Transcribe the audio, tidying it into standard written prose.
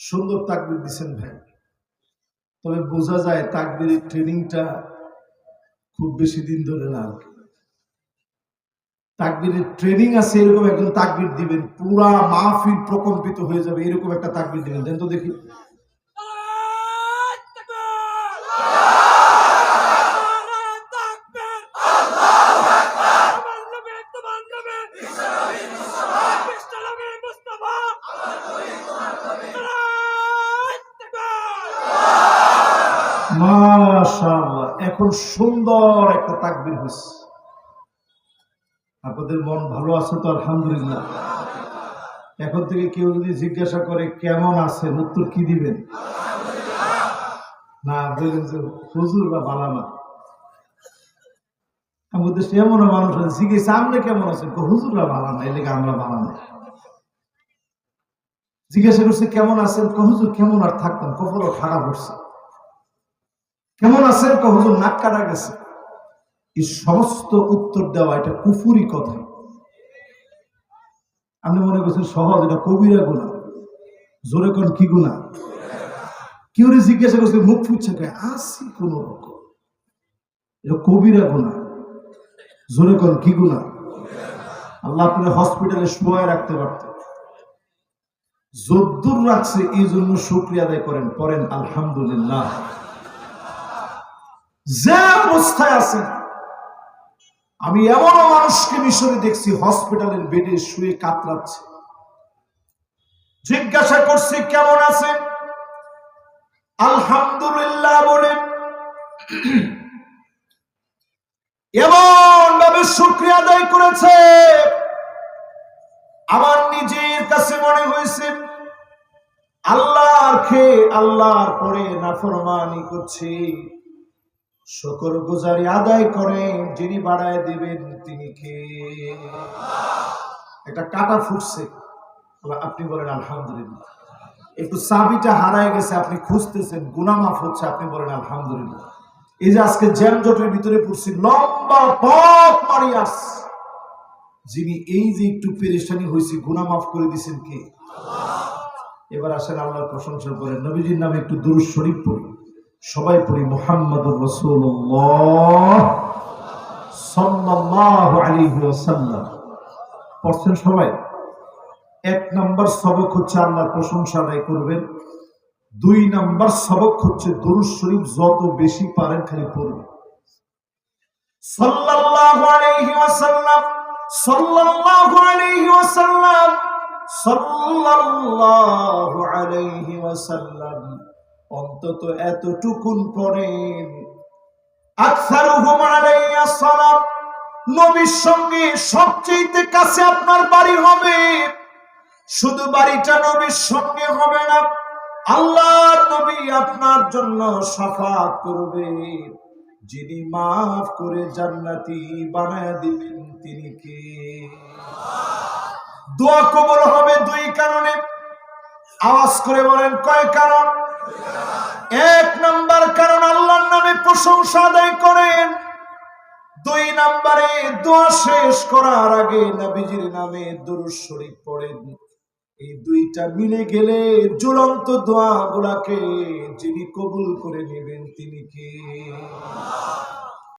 সুন্দর তাকবীর দিচ্ছেন ভাই, তবে বোঝা যায় তাকবীরের ট্রেনিংটা খুব বেশি দিন ধরে না। তাকবীরের ট্রেনিং আছে, এরকম একজন তাকবীর দিবেন পুরা মাহফিল প্রকম্পিত হয়ে যাবে, এরকম একটা তাকবীর দিবেন। দেন তো দেখি। মাশাআল্লাহ, এখন সুন্দর একটা তাকবীর হচ্ছে। আপনাদের মন ভালো আছে তো? আলহামদুলিল্লাহ। এখন থেকে কেউ যদি জিজ্ঞাসা করে কেমন আছেন, উত্তর কি দিবেন? না বললেন যে হুজুর বা বালামা। আমাদের দেশে এমনও মানুষ আছে জিজ্ঞেস আপনি কেমন আছেন, হুজুররা বালামা, এর লেগে আমরা বালামা। জিজ্ঞাসা করছে কেমন আছেন, হুজুর কেমন আর থাকতাম, কখনো খারাপ পড়ছে। কেমন আছেন, হুজুর নাক কাটা গেছে। এই সমস্ত উত্তর দেওয়া এটা কুফুরি কথা। আপনি মনে করছেন সহজ, এটা কবিরা গুনাহ। জোরে কোন কি গুনাহ? কেউ জিজ্ঞাসা করছে মুখ ফুটছে কে, আসি কোন রকম, এটা কবিরা গুনাহ। জোরে কোন কি গুনাহ? আল্লাহ আপনার হসপিটালে শোয়ায় রাখতে পারতেন, যদ্দুর রাখছে, এই জন্য শুকরিয়া আদায় করেন, পড়েন আলহামদুলিল্লাহ। যে অবস্থায় আছেন, আমি এমন মানুষকে মিশরে দেখছি হসপিটালের বেডে শুয়ে কাতরাচ্ছে। জিজ্ঞাসা করছি কেমন আছেন, আলহামদুলিল্লাহ বলেন। এমন ভাবে শুকরিয়া আদায় করেছে, আমার নিজের কাছে মনে হয়েছে আল্লাহর খেয়ে আল্লাহর পরে নাফরমানি করছে। শুকর গুজারি আদায় করেন, যিনি বাড়ায় দিবেন তিনি কে? একটা কাটা ফুটছে, আপনি বলেন আলহামদুলিল্লাহ। একটু চাবিটা হারায় গেছে, আপনি খুঁজতেছেন, গুনাহ মাফ হচ্ছে, আপনি বলেন আলহামদুলিল্লাহ। এই যে আজকে জ্যামজটের ভিতরে পড়ছি, লম্বা পথ মারিয়া, যিনি এই যে একটু পেরেশানি হয়েছে গুনাহ মাফ করে দিয়েছেন কে? এবার আসেন আল্লাহর প্রশংসা করেন, নবীজির নামে একটু দুরূদ শরীফ পড়ি। সবাই পড়ি মুহাম্মাদুর রাসূলুল্লাহ সাল্লাল্লাহু আলাইহি ওয়াসাল্লাম। পড়ছেন সবাই? এক নাম্বার সবক হচ্ছে আল্লাহর প্রশংসা আদায় করবেন। দুই নাম্বার সবক হচ্ছে দুরূদ শরীফ যত বেশি পারেন খালি পড়বেন। সাল্লাল্লাহু আলাইহি ওয়াসাল্লাম, সাল্লাল্লাহু আলাইহি ওয়াসাল্লাম, সাল্লাল্লাহু আলাইহি ওয়াসাল্লাম। অন্তত এতটুকুন পড়েন, আকসারুহুম আলাইয়া সালাম। নবীর সঙ্গে সবচেয়ে কাছে আপনার বাড়ি হবে, শুধু বাড়িটা নবীর সঙ্গে হবে না, আল্লাহর নবী আপনার জন্য শাফাত করবে। যিনি মাফ করে জান্নাতি বানায় দিবেন তিনি কে? দোয়া কবুল হবে দুই কারণে। আওয়াজ করে বলেন কয় কারণ? এক নাম্বার কারণ আল্লাহর নামে প্রশংসা আদায় করেন। দুই নাম্বারে দোয়া শেষ করার আগে নবীজির নামে দুরূদ শরীফ পড়েন। এই দুইটা মিলে গেলে জ্বলন্ত দোয়া গুলাকে যিনি কবুল করে নেবেন তিনি কে?